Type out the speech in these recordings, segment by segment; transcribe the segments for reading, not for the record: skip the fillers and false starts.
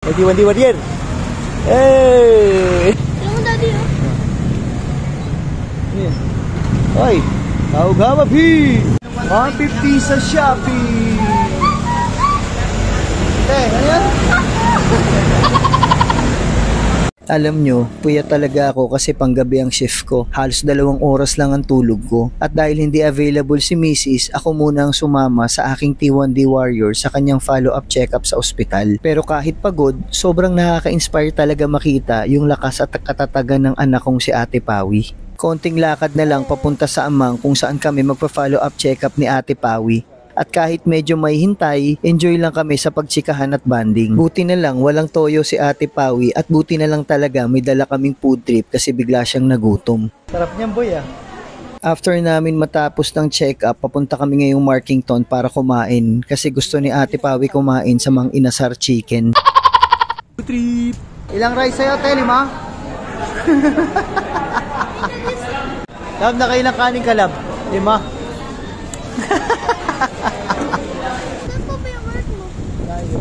Wadi wadian. Eh. Alam mo daddy oh. Hoy, tawag nga P. 150 sa Shopee. Ano yan? Alam nyo, puyat talaga ako kasi panggabi ang shift ko. Halos 2 oras lang ang tulog ko. At dahil hindi available si Mrs., ako muna ang sumama sa aking T1D Warrior sa kanyang follow-up check-up sa ospital. Pero kahit pagod, sobrang nakaka-inspire talaga makita yung lakas at katatagan ng anak kong si Ate Pawi. Konting lakad na lang papunta sa Amang kung saan kami magpa-follow-up check-up ni Ate Pawi. At kahit medyo may hintay, enjoy lang kami sa pagtsikahan at banding. Buti na lang walang toyo si Ate Pawi at buti na lang talaga may dala kaming food trip kasi bigla siyang nagutom. Sarap niyan boy ah. After namin matapos ng check-up, papunta kami ngayong Markington para kumain kasi gusto ni Ate Pawi kumain sa Mang Inasar Chicken. Trip. Ilang rice sa'yo, te? 5? Lab, nakailang kanin ka, Lab? 5? Saan po ba yung work mo? Tayo.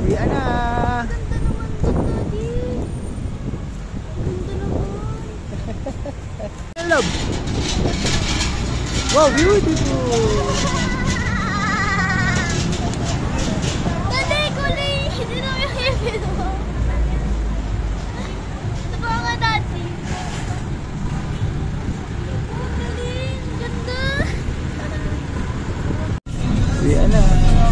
Uwian na. Ganda naman ito daddy. Ganda naman. Love. Wow, beautiful. Daddy, kulay. Hindi na yung ibig mo. Ito pa nga daddy. Oh, galing. Ganda. Uwian na.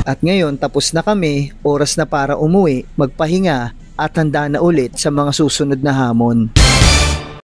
At ngayon, tapos na kami, oras na para umuwi, magpahinga, at handa na ulit sa mga susunod na hamon.